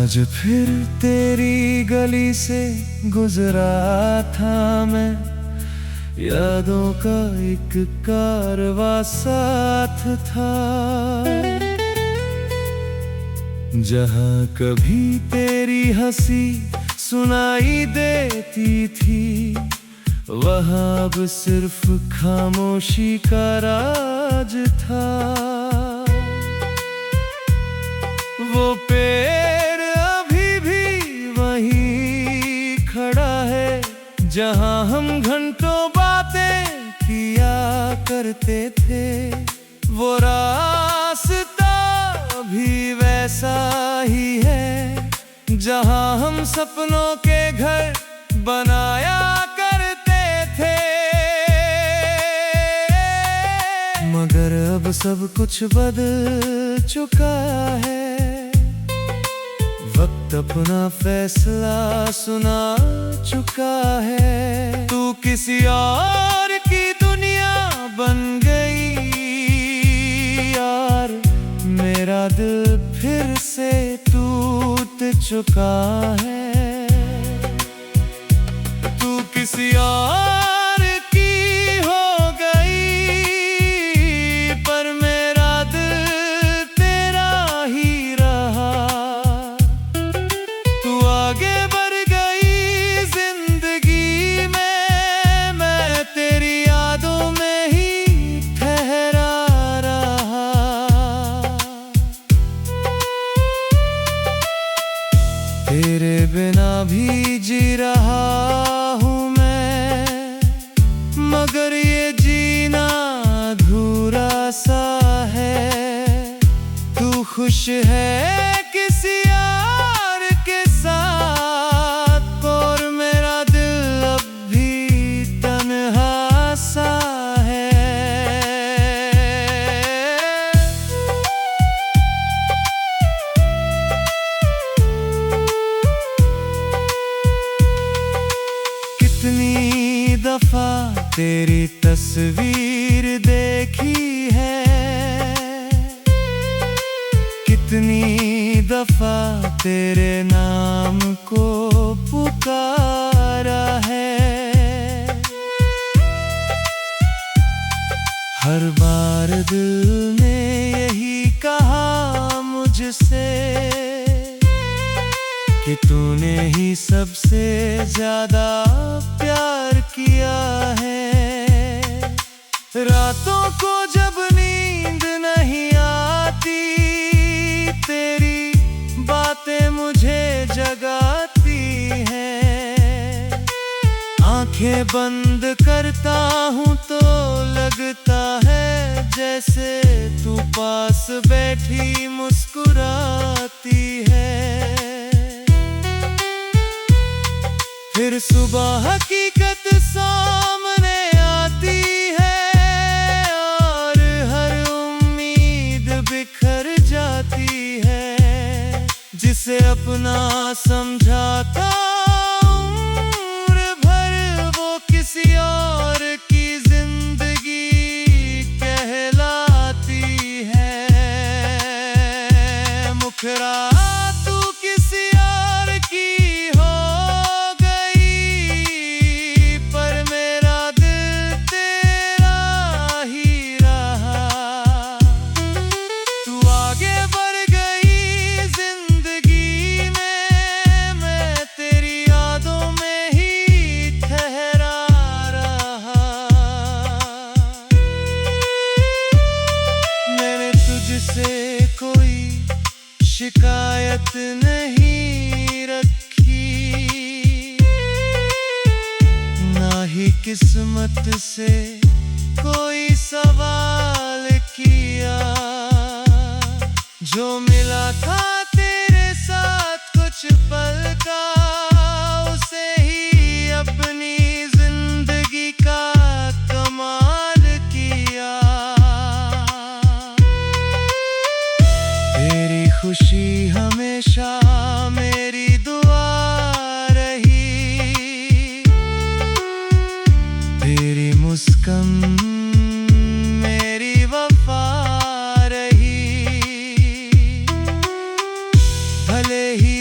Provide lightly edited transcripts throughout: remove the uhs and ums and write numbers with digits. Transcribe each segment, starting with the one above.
आज फिर तेरी गली से गुजरा था मैं, यादों का एक कारवां साथ था। जहाँ कभी तेरी हंसी सुनाई देती थी, वहाँ अब सिर्फ खामोशी का राज था। वो पेड़ अभी भी वहीं खड़ा है, जहाँ हम घंटों बातें किया करते थे। वो रास्ता भी वैसा ही है, जहाँ हम सपनों के घर बनाया करते थे। मगर अब सब कुछ बदल चुका है, वक्त अपना फैसला सुना चुका है। तू किसी और की दुनिया बन गई यार, मेरा दिल फिर से टूट चुका है। तू किसी और की हो गई, पर मेरा दिल तेरा ही रहा। तू आगे बढ़ गई जिंदगी में, मैं तेरी यादों में ही ठहरा रहा। तेरे बिना भी जी रहा हूँ मैं, मगर ये जीना अधूरा सा है। तू खुश है किसी और के साथ, और मेरा दिल अब भी तन्हा सा है। कितनी दफा तेरी तस्वीर देखी है, कितनी दफा तेरे नाम को पुकारा है। हर बार दिल ने यही कहा मुझसे कि तूने ही सबसे ज्यादा प्यार किया है। रातों को जब नींद नहीं आती, तेरी बातें मुझे जगाती हैं। आंखें बंद करता हूँ तो लगता है जैसे तू पास बैठी मुस्कुराती है। फिर सुबह हकीकत सामने आती है, और हर उम्मीद बिखर जाती है। जिसे अपना समझा था उम्र भर, वो किसी और की जिंदगी कहलाती है। मुखरा तू किसी और की हो गई, पर मेरा दिल तेरा ही रहा। तू आगे बढ़ गई जिंदगी में, मैं तेरी यादों में ही ठहरा रहा। मैंने तुझसे कोई शिकायत नहीं रखी, ना ही किस्मत से कोई सवाल किया। जो मिला था तेरे साथ कुछ पल का, उसे ही अपनी जिंदगी का कमाल किया। तेरी खुशी हमेशा मेरी दुआ रही, तेरी मुस्कान मेरी वफा रही। भले ही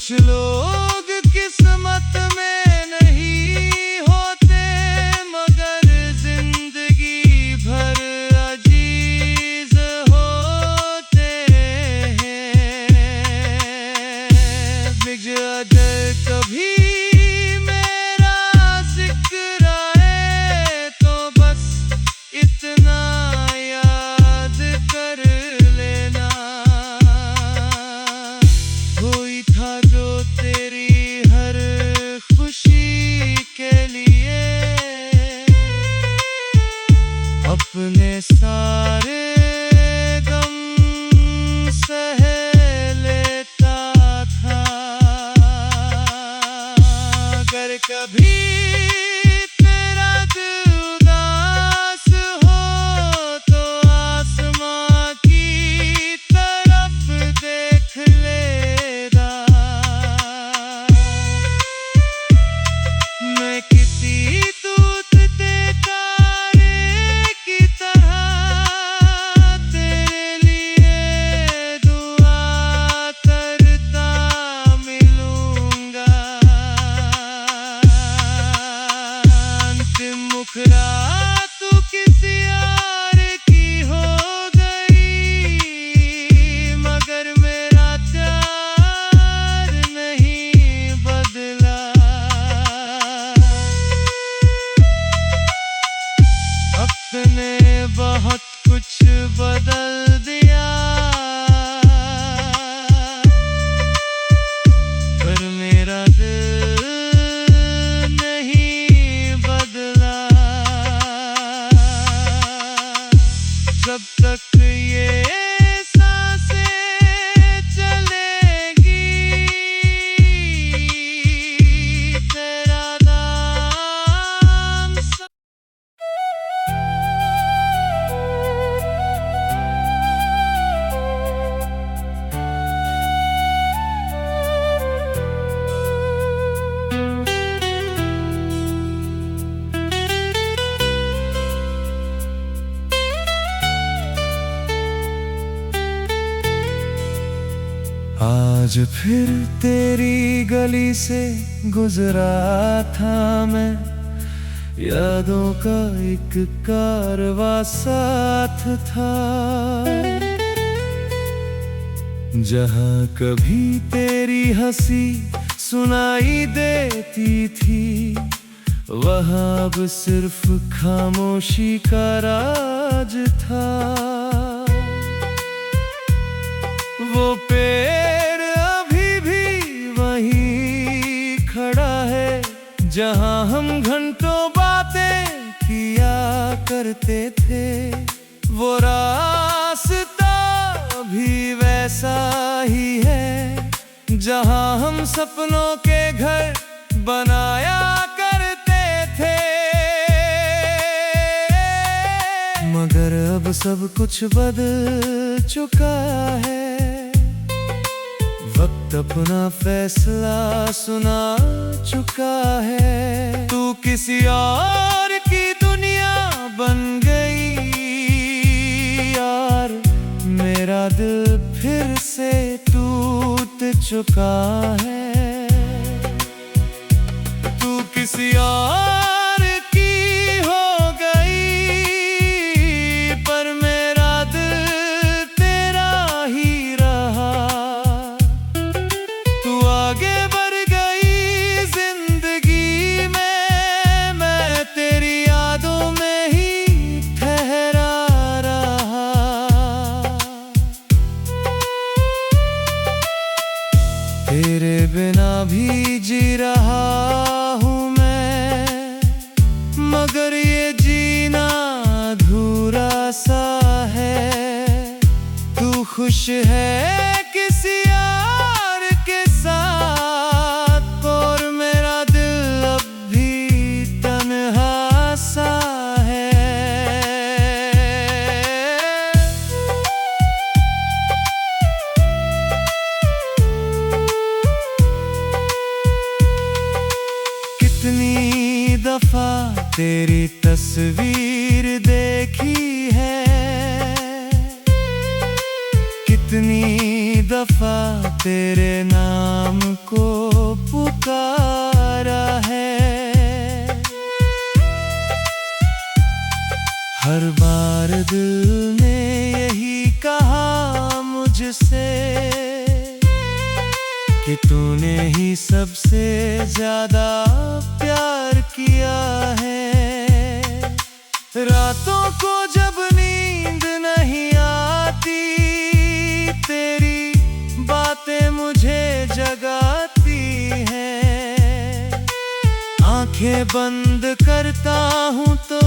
कुछ लोग किस्मत में नहीं होते, मगर जिंदगी भर अजीज होते हैं। अगर कभी मेरा जिक्र आए तो बस इतना याद कर लेना, हुई था जो तेरी हर खुशी के लिए अपने सारे गम सह लेता था। अगर कभी तेरा दिल उदास हो तो आसमां की तरफ देख लेगा। मैं किसी टूटते तारे की तरह तेरे लिए दुआ करता मिलूंगा। अंतिम मुखरा तू किसी और की हो गई, मगर मेरा प्यार नहीं बदला। अपने बहुत कुछ बदल दिया, पर मेरा दिल नहीं बदला। जब तक ये सांसें चलेगी तेरा नाम आज फिर तेरी गली से गुजरा था मैं, यादों का एक कारवा साथ था। जहाँ कभी तेरी हंसी सुनाई देती थी, वहाँ अब सिर्फ खामोशी का राज था। वो पेड़ अभी भी वहीं खड़ा है, जहाँ हम घंटों बातें किया करते थे। वो रास्ता भी वैसा ही है, जहाँ हम सपनों के घर बनाया करते थे। मगर अब सब कुछ बदल चुका है, वक्त अपना फैसला सुना चुका है। तू किसी और की दुनिया बन गई यार, मेरा दिल फिर से टूट चुका है। तू किसी और की हो गई, पर मेरा दिल तेरा ही रहा। तू आगे बढ़ गई जिंदगी में, मैं तेरी यादों में ही ठहरा रहा। तेरे बिना भी जी रहा हूँ मैं, मगर ये जीना अधूरा सा है। तू खुश है किसी और के साथ, और मेरा दिल अब भी तन्हा सा है। कितनी दफा तेरी तस्वीर देखी है, कितनी दफा तेरे नाम को पुकारा है। हर बार दिल ने यही कहा मुझसे कि तूने ही सबसे ज्यादा प्यार किया है। रातों को जब नींद नहीं आती, तेरी बातें मुझे जगाती हैं। आंखें बंद करता हूँ तो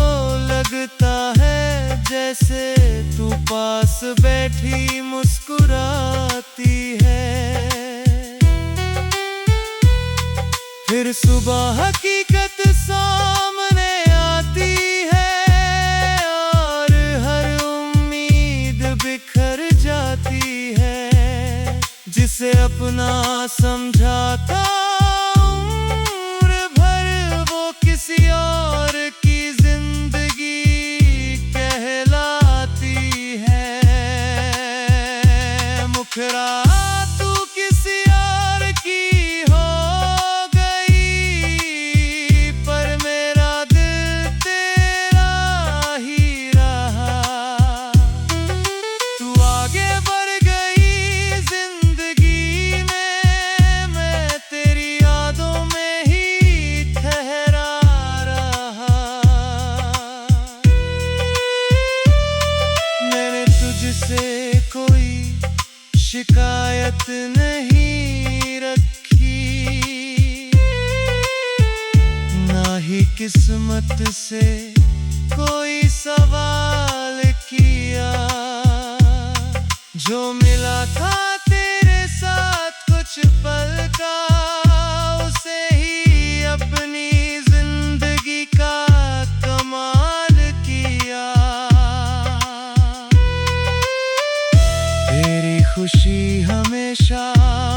लगता है जैसे तू पास बैठी मुस्कुराती है। फिर सुबह हकीकत सामने आती है और हर उम्मीद बिखर जाती है। जिसे अपना समझा था उम्र भर, वो किसी और की जिंदगी कहलाती है। मुखरा तू किसी और की हो गई, पर मेरा दिल तेरा ही रहा। तू आगे बढ़ गई जिंदगी में, मैं तेरी यादों में ही ठहरा रहा। मैंने तुझसे कोई शिकायत नहीं रखी, ना ही किस्मत से कोई सवाल किया। जो मिला था तेरे साथ कुछ पल का, उसे ही अपनी जिंदगी का कमाल किया। तेरी खुशी हमेशा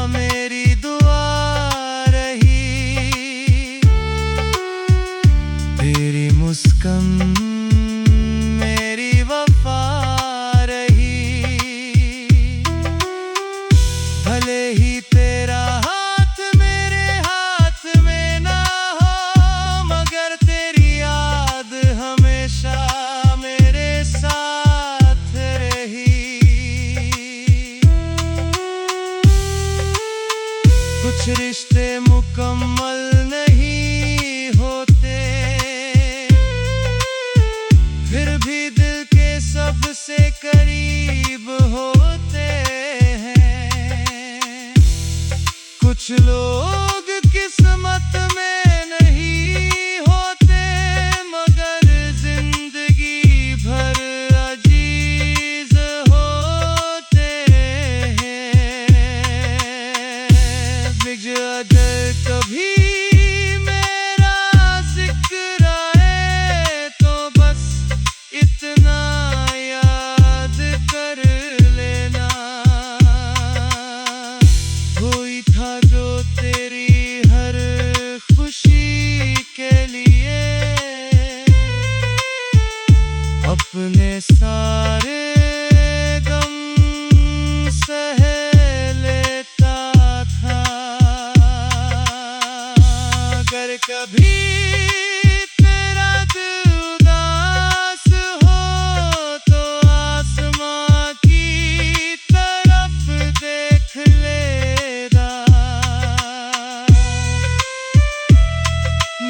मेरी दुआ रही, तेरी मुस्कान मेरी वफा रही। भले ही तेरा हाथ मेरे हाथ में ना हो, मगर तेरी याद हमेशा मेरे साथ रही। कुछ रिश्ते मुकम्मल नहीं होते, फिर भी दिल के सबसे करीब होते हैं। कुछ लोग किस्मत में नहीं होते, मगर जिंदगी भर अजीज होते हैं। अगर कभी मेरा जिक्र आए तो बस इतना याद कर लेना। कोई था जो तेरी हर खुशी के लिए अपने सारे गम सह लेता था। अगर कभी तेरा दिल उदास हो तो आसमां की तरफ देख लेना।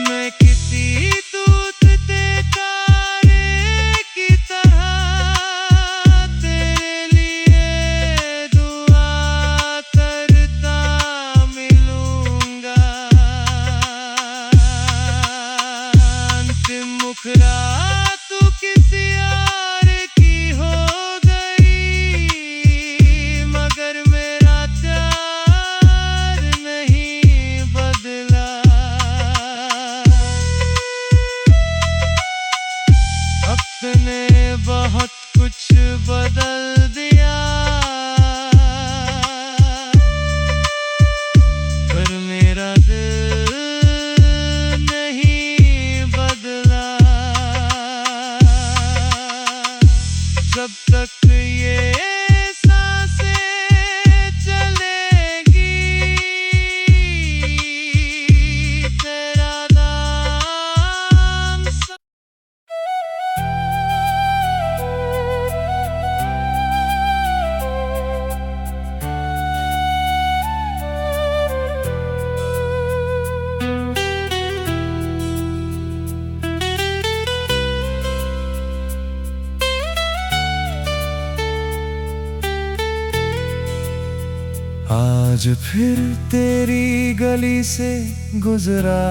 मैं किसी टूटते तारे की तरह तेरे लिए दुआ करता मिलूंगा। अंतिम मुखरा तू किसी और की हो गई, मगर मेरा प्यार नहीं बदला। अपने बहुत कुछ बदल दिया, पर मेरा दिल नहीं बदला। जब तक ये सांसें आज फिर तेरी गली से गुजरा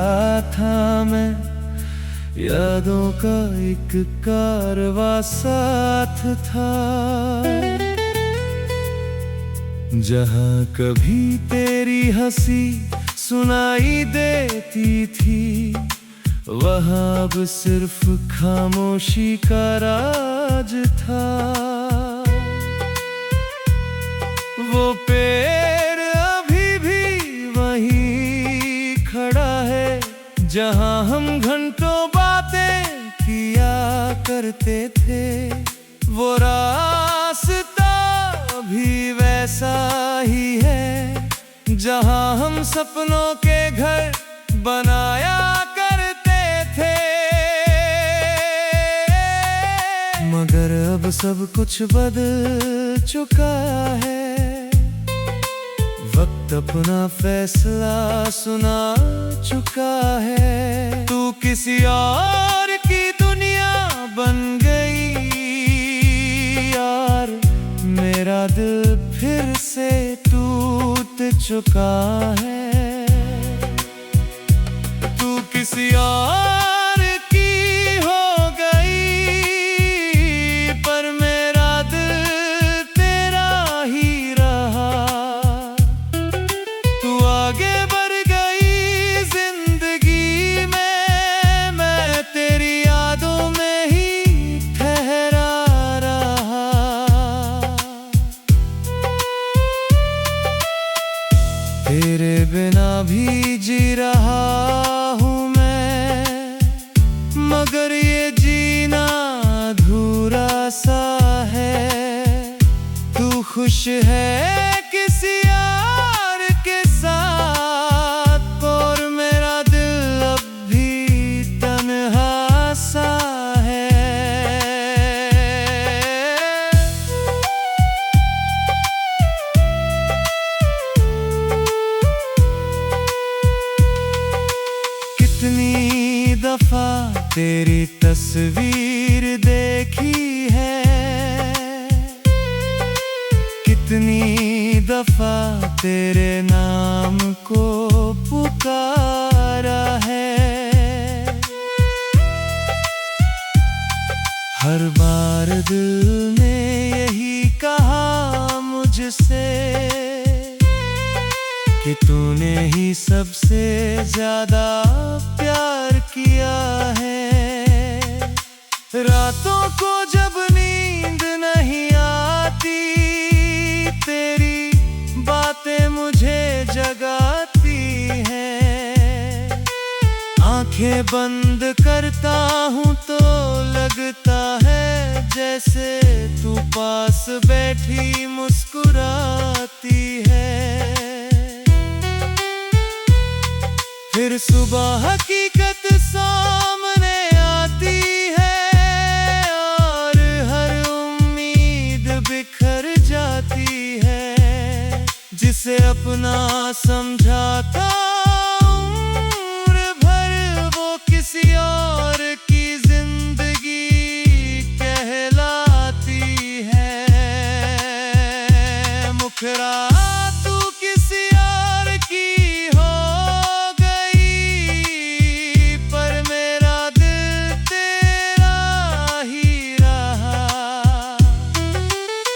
था मैं, यादों का एक कारवां साथ था। जहां कभी तेरी हंसी सुनाई देती थी, वहां अब सिर्फ खामोशी का राज था। वो पेड़ अभी भी वहीं खड़ा है, जहां हम घंटों बातें किया करते थे। वो रास्ता भी वैसा ही है, जहां हम सपनों के घर बनाया करते थे। मगर अब सब कुछ बदल चुका है, वक्त अपना फैसला सुना चुका है। तू किसी और की दुनिया बन गई यार, मेरा दिल फिर से टूट चुका है। तू किसी और की हो गई, पर मेरा दिल तेरा ही रहा। तू आगे बढ़ गई जिंदगी में, मैं तेरी यादों में ही ठहरा रहा। तेरे बिना भी जी रहा हूँ मैं, मगर ये जीना अधूरा सा है। तू खुश है किसी और के साथ, और मेरा दिल अब भी तन्हा सा है। कितनी दफा तेरी तस्वीर देखी है, कितनी दफा तेरे नाम को पुकारा है। हर बार दिल ने यही कहा मुझसे कि तूने ही सबसे ज्यादा प्यार किया है। रातों को जब नींद नहीं आती, तेरी बातें मुझे जगाती हैं। आंखें बंद करता हूँ तो लगता है जैसे तू पास बैठी मुस्कुराती है। फिर सुबह हकीकत सामने आती है, और हर उम्मीद बिखर जाती है। जिसे अपना समझा था उम्र भर, वो किसी और की जिंदगी कहलाती है। मुखरा तू किसी और की हो गई, पर मेरा दिल तेरा ही रहा।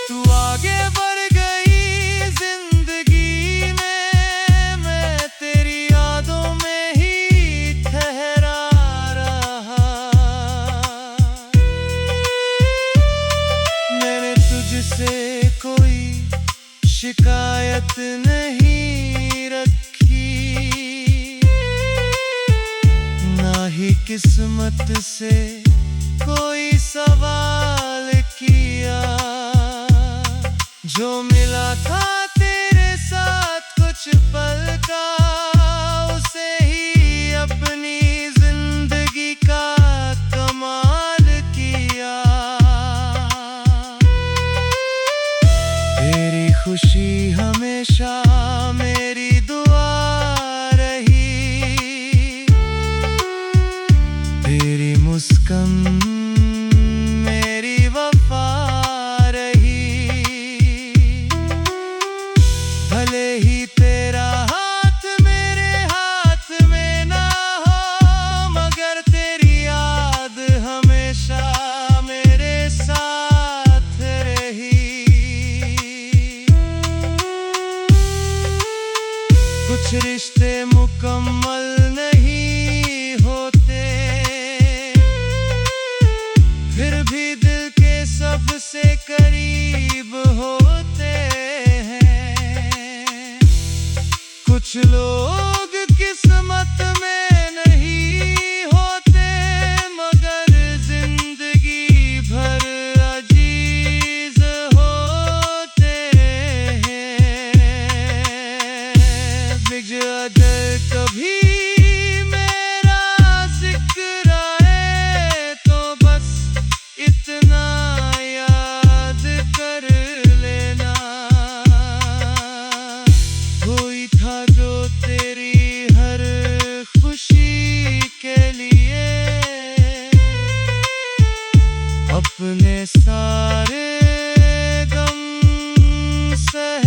तू आगे बढ़ गई जिंदगी में, मैं तेरी यादों में ही ठहरा रहा। मैंने तुझसे कोई शिकायत नहीं रखी, ना ही किस्मत से कोई सवाल किया। जो मिला था तेरे साथ कुछ पल का, उसे ही अपनी जिंदगी का कमाल किया। तेरी खुशी हमेशा मेरी दुआ रही, तेरी मुस्कान मेरी वफा रही। अपने सारे गम सह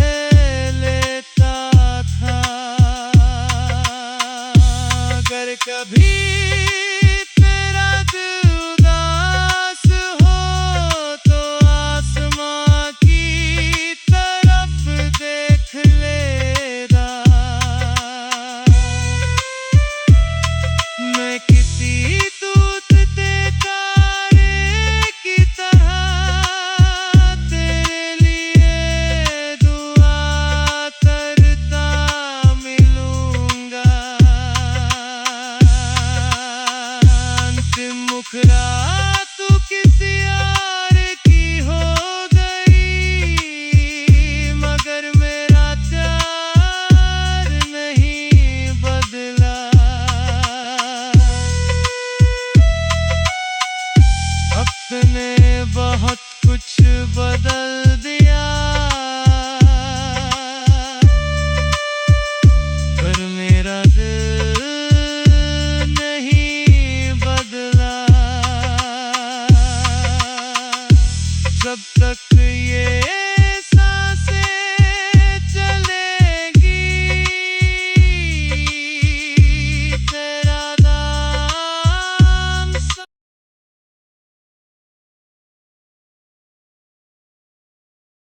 लेता था। अगर कभी तेरा दिल उदास हो तो आसमां की तरफ देख लेना। मैं किसी टूटते तारे की तरह तेरे लिए दुआ करता मिलूंगा। अंतिम मुखरा तू किसी और की हो गई, मगर मेरा प्यार नहीं बदला। अपने बहुत कुछ बदल